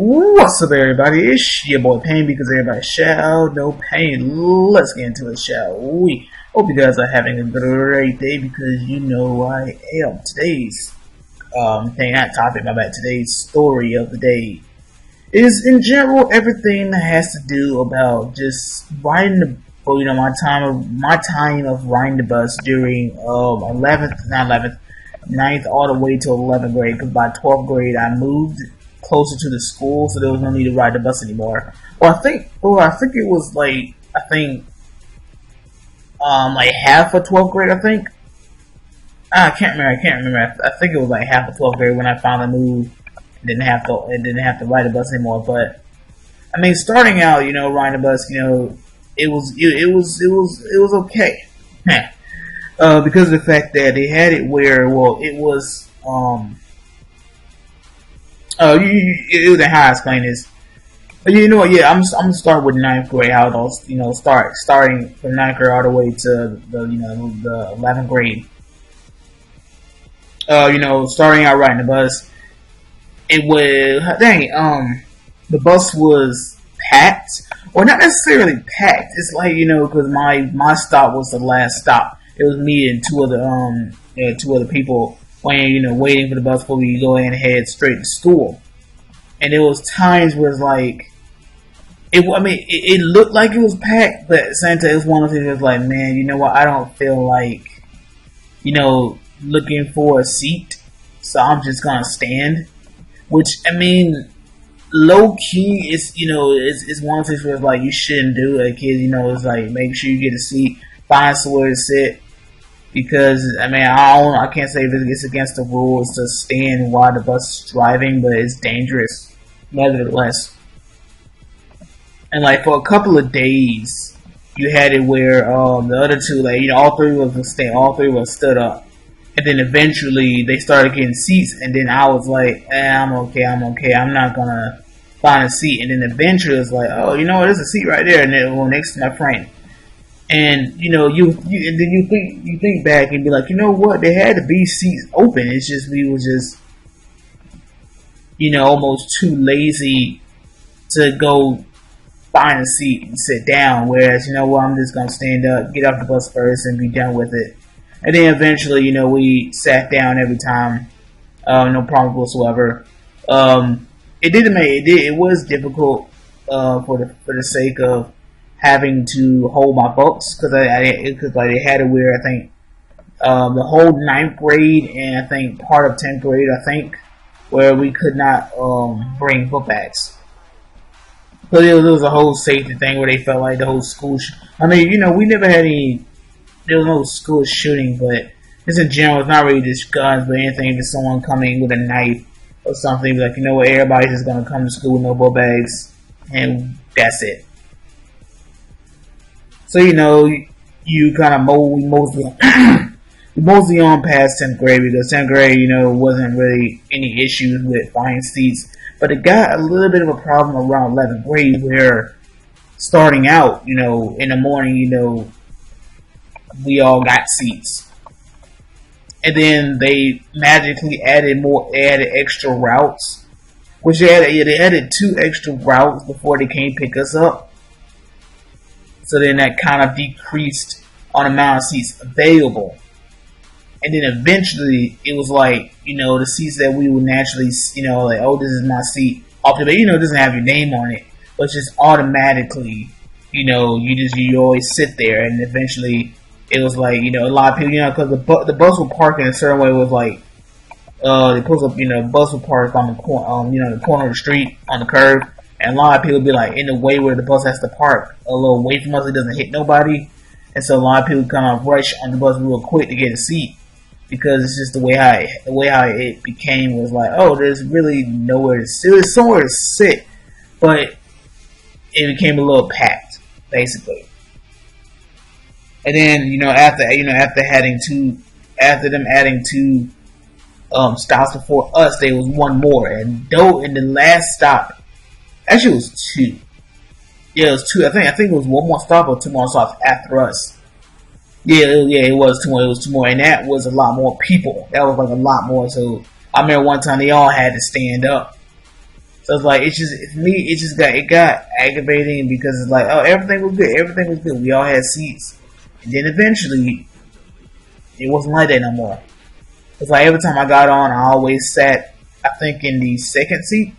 What's up, everybody? It's your boy Pain because everybody shall know pain. Let's get into it, shall we? Hope you guys are having a great day because you know I am. Today's today's story of the day is in general everything that has to do about just riding the my time of riding the bus during 9th all the way to 11th grade, because by 12th grade I moved closer to the school, so there was no need to ride the bus anymore. I think it was like half of 12th grade. I think I can't remember. I think it was like half of 12th grade when I finally moved and didn't have to ride the bus anymore. But I mean, starting out, riding the bus, it was okay. Because of the fact that they had it where, it was it was how I explain this. You know what? Yeah, I'm gonna start with 9th grade. How those starting from 9th grade all the way to the 11th grade. Starting out riding the bus, it was the bus was packed, or not necessarily packed. It's like because my stop was the last stop. It was me and two other people waiting for the bus before we go in and head straight to school. And there was times where it's like, it looked like it was packed, but at the same time, it was one of the things that was like, man, you know what? I don't feel like, looking for a seat, so I'm just gonna stand. Which, low key, it's one of the things where it's like you shouldn't do it, kids. It's like make sure you get a seat, find somewhere to sit. Because I can't say if it's against the rules to stand while the bus is driving, but it's dangerous, nevertheless. And like for a couple of days, you had it where the other two, all three of us stood up, and then eventually they started getting seats, and then I was like, I'm okay, I'm not gonna find a seat, and then eventually it was like, oh, there's a seat right there, and then next to my friend. And you think back and be like, what? There had to be seats open. It's just we were just almost too lazy to go find a seat and sit down. Whereas I'm just gonna stand up, get off the bus first, and be done with it. And then eventually, we sat down every time, no problem whatsoever. It was difficult for the sake of having to hold my books, because they had it where I think the whole 9th grade and I think part of 10th grade, where we could not bring book bags. So there was a whole safety thing where they felt like the whole school. We never had any. There was no school shooting, but just in general, it's not really just guns, but anything. If someone coming with a knife or something, like everybody's just gonna come to school with no book bags, and that's it. So you kind of mostly on past 10th grade, because 10th grade wasn't really any issues with finding seats, but it got a little bit of a problem around 11th grade, where starting out in the morning we all got seats, and then they magically added extra routes, which they added 2 extra routes before they came pick us up. So then that kind of decreased on the amount of seats available. And then eventually it was like, the seats that we would naturally, oh, this is my seat. It doesn't have your name on it, but just automatically, you always sit there. And eventually it was like, a lot of people, because the bus would park in a certain way. It was like, they put up, bus would park on the corner, the corner of the street on the curve. And a lot of people be like in the way where the bus has to park a little away from us. It doesn't hit nobody. And so a lot of people kind of rush on the bus real quick to get a seat, because it's just the way how it became was like, oh, there's really nowhere to sit. There's somewhere to sit, but it became a little packed, basically. And then after them adding two stops before us, there was one more, and though in the last stop. Actually, it was 2. Yeah, it was 2. I think it was one more stop or 2 more stops after us. Yeah, it was 2 more. It was 2 more, and that was a lot more people. That was like a lot more. So I remember one time they all had to stand up. So it's like it's me. It got aggravating because it's like, oh, everything was good, everything was good. We all had seats, and then eventually it wasn't like that no more. It's like every time I got on, I always sat, I think, in the second seat,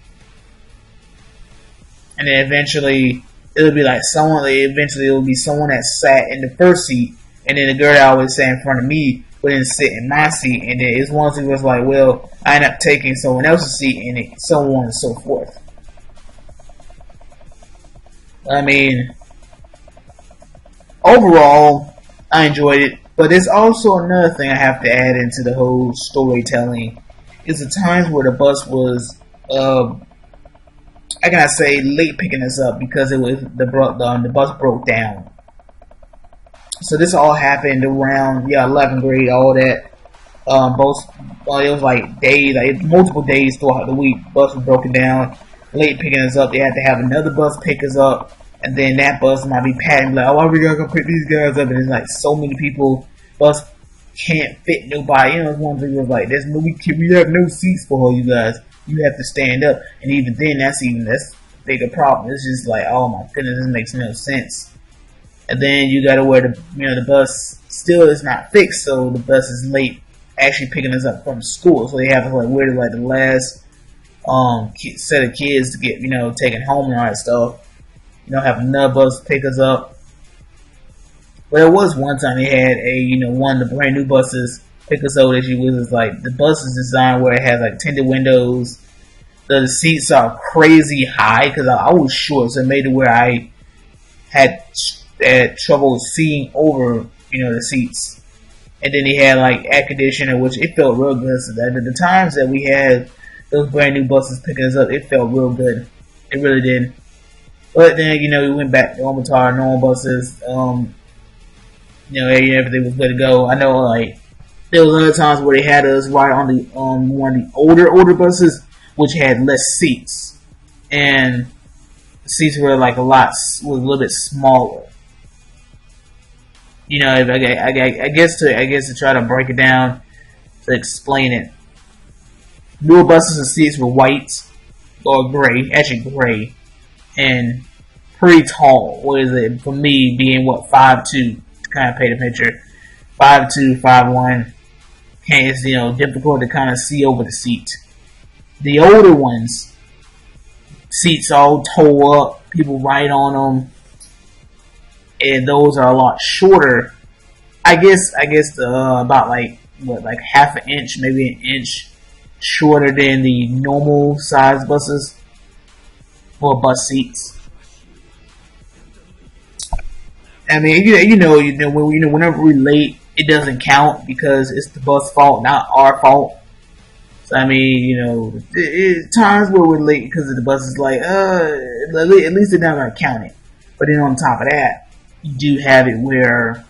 and then eventually it'll be like someone. Eventually it'll be someone that sat in the first seat, and then the girl that always sat in front of me wouldn't sit in my seat, and then it's once it was like, well, I end up taking someone else's seat, and it, so on and so forth. I mean, overall, I enjoyed it, but there's also another thing I have to add into the whole storytelling. Is the times where the bus was, I gotta say, late picking us up because it was the bus broke down. So this all happened around 11th grade, all that. It was like days, like multiple days throughout the week. Bus was broken down, late picking us up. They had to have another bus pick us up, and then that bus might be packed. Like, oh, why we gotta go pick these guys up? And it's like so many people. Bus can't fit nobody. You know, it's one thing was like, we have no seats for you guys. You have to stand up, and even then, that's a bigger problem. It's just like, oh my goodness, this makes no sense. And then you gotta wear the bus still is not fixed, so the bus is late actually picking us up from school. So they have to like wear like the last set of kids to get taken home and all that stuff. Have another bus pick us up. But there was one time they had one of the brand new buses pick us up. That she was like the bus is designed where it has like tinted windows. The seats are crazy high because I was short, so it made it where I had trouble seeing over the seats. And then he had like air conditioning, which it felt real good. So that at the times that we had those brand new buses picking us up, it felt real good. It really did. But then we went back to our normal buses. Everything was good to go. I know like there was other times where they had us ride on the one of the older buses, which had less seats, and the seats were like was a little bit smaller. I guess to try to break it down, to explain it. Newer buses and seats were white or gray, actually gray, and pretty tall. What is it for me? Being 5'2", to kind of paint the picture, 5'2", 5'1". It's difficult to kind of see over the seat. The older ones, seats all toe up, people ride on them. And those are a lot shorter. I guess about like half an inch, maybe an inch shorter than the normal size buses or bus seats. I mean, whenever we're late, it doesn't count because it's the bus fault, not our fault. So I mean, times where we're late because of the bus is like, at least they're not gonna count it. But then on top of that, you do have it where,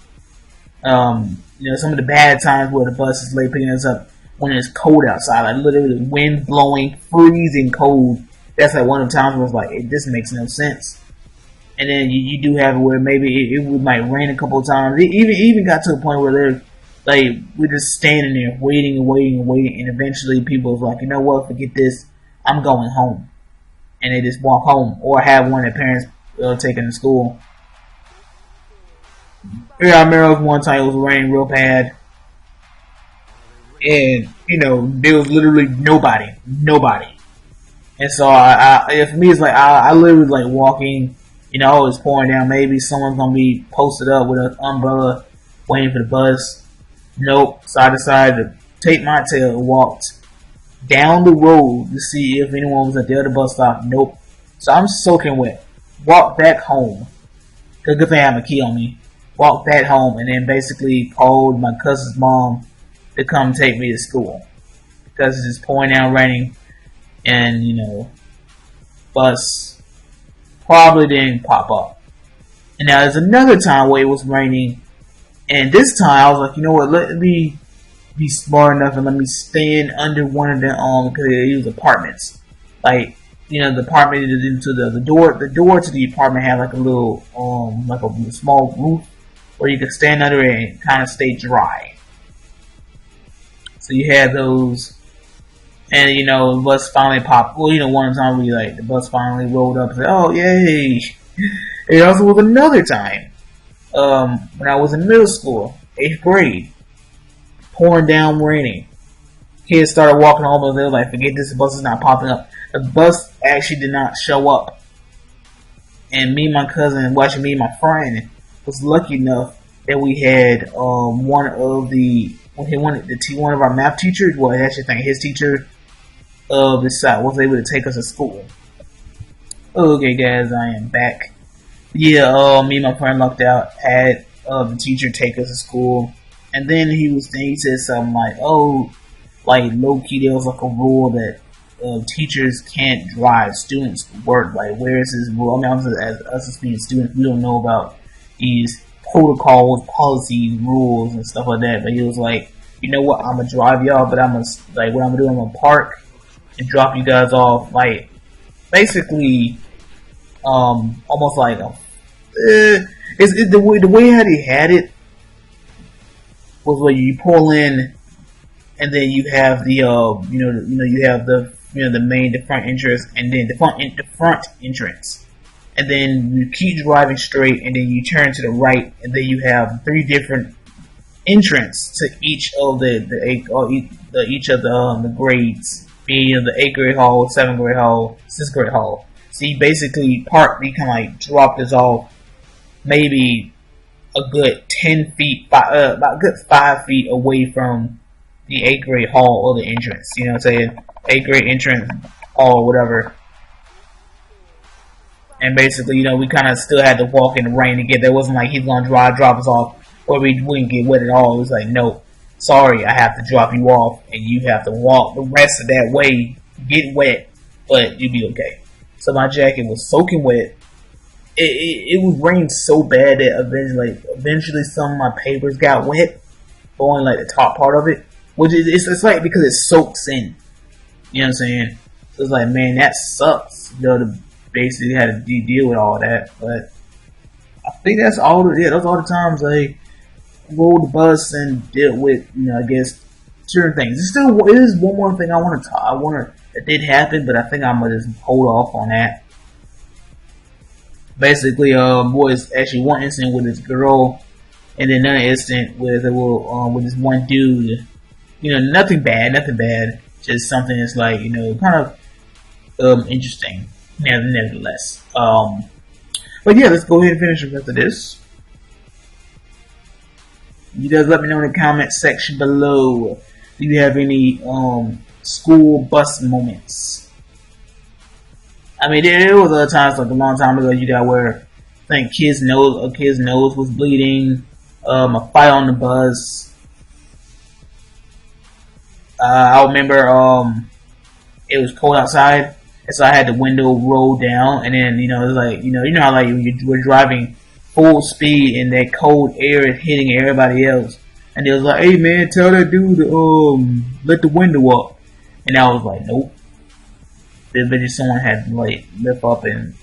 some of the bad times where the bus is late picking us up when it's cold outside, like literally wind blowing, freezing cold. That's like one of the times where it's like, this makes no sense. And then you do have it where maybe it might rain a couple of times. It even got to a point where they're like, we're just standing there waiting, and eventually people's like, you know what, forget this, I'm going home. And they just walk home, or have one of their parents taken to school. Yeah, I remember one time it was raining real bad, and there was literally nobody, and so for me it's like I literally like walking, it's pouring down. Maybe someone's gonna be posted up with an umbrella, waiting for the bus. Nope. So I decided to take my tail and walked down the road to see if anyone was at the other bus stop. Nope. So I'm soaking wet. Walked back home. Good thing I have a key on me. Walked back home and then basically called my cousin's mom to come take me to school because it's just pouring down raining, and bus probably didn't pop up. And now there's another time where it was raining, and this time I was like, you know what, let me be smart enough and let me stand under one of the because it was apartments. Like, the apartment into the door to the apartment had like a little like a small roof where you could stand under it and kind of stay dry. So you had those And the bus finally popped. Well, one time the bus finally rolled up and said, "Oh, yay!" It also was another time when I was in middle school, 8th grade, pouring down, raining. Kids started walking home and they were like, "Forget this, the bus is not popping up." The bus actually did not show up, and me and my cousin, watching me and my friend, was lucky enough that we had one of our math teachers. Well, I actually think his teacher of the side was able to take us to school. Okay, guys, I am back. Yeah, me and my friend lucked out, had the teacher take us to school, and then he said something like, "Oh, like low key, there was like a rule that teachers can't drive students to work. Like, where is this rule?" I mean, obviously, as us as being students, we don't know about these protocols, policies, rules, and stuff like that. But he was like, "You know what? I'm gonna drive y'all, but I'm gonna like what I'm gonna do. I'm gonna park and drop you guys off, like basically, almost like the way how they had it was where you pull in, and then you have the you have the front entrance, and then the front entrance, and then you keep driving straight, and then you turn to the right, and then you have three different entrance to each of each of the grades, being the 8th grade hall, 7th grade hall, 6th grade hall. So you basically you kind of like drop this off maybe a good 10 feet, about a good 5 feet away from the 8th grade hall or the entrance. You know what I'm saying? 8th grade entrance hall or whatever. And basically, we kind of still had to walk in the rain to get there. It wasn't like he's going to drop us off or we wouldn't get wet at all. It was like, no, sorry, I have to drop you off and you have to walk the rest of that way, get wet, but you'll be okay. So my jacket was soaking wet. It was raining so bad that eventually some of my papers got wet, but only like the top part of it, which is it's like because it soaks in. You know what I'm saying? So it's like, man, that sucks. To basically had to deal with all that, but I think that's all. Those are all the times I rode the bus and dealt with, I guess certain things. It is one more thing I want to talk. That did happen, but I think I'm gonna just hold off on that. Basically, was actually one incident with this girl, and then another incident with this one dude. Nothing bad, just something that's like kind of interesting. Nevertheless, but yeah, let's go ahead and finish the rest of this. You guys let me know in the comment section below. Do you have any school bus moments? I mean, there was other times, like a long time ago, you got where I think a kid's nose was bleeding, a fight on the bus. I remember it was cold outside, and so I had the window rolled down, and then it was like you know how like when you were driving full speed and that cold air is hitting everybody else, and it was like, "Hey man, tell that dude to let the window up," and I was like, "Nope." Then just someone had to like lift up and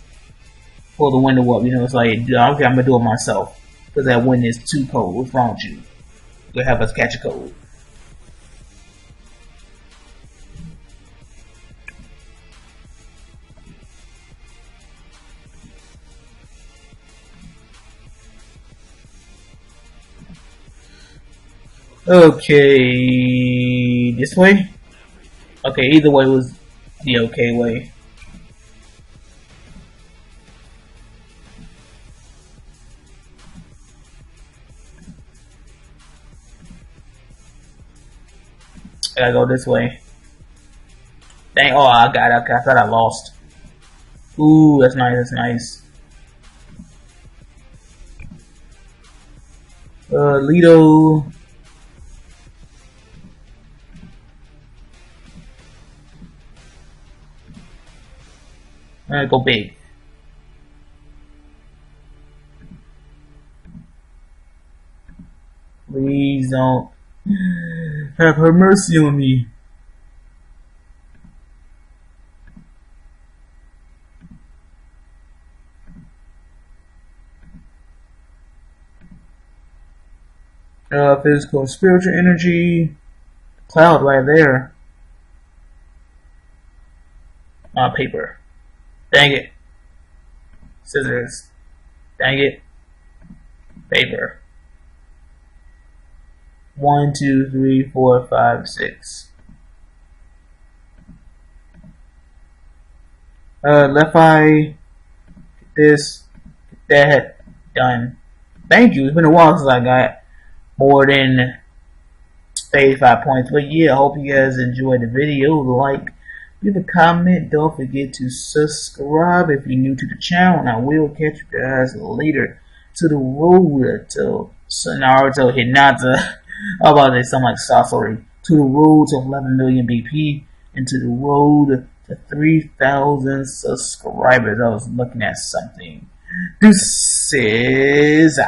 pull the window up. It's like, okay, I'm gonna do it myself because that wind is too cold. What's wrong with you? You'll have us catch a cold. Okay, this way? Okay, either way was the okay way. I gotta go this way. Dang, oh, I thought I lost. Ooh, that's nice. Lido. Go big. Please don't have her mercy on me. Physical and spiritual energy. Cloud right there. paper. Dang it. Scissors. Dang it. Paper. 1, 2, 3, 4, 5, 6. Left eye. Get this. Get that. Done. Thank you. It's been a while since I got more than 85 points. But yeah, I hope you guys enjoyed the video. Like, leave a comment. Don't forget to subscribe if you're new to the channel. And I will catch you guys later to the road to Naruto Hinata. I'm about to say something like sorcery. To the road to 11 million BP and to the road to 3,000 subscribers. I was looking at something. Deuces.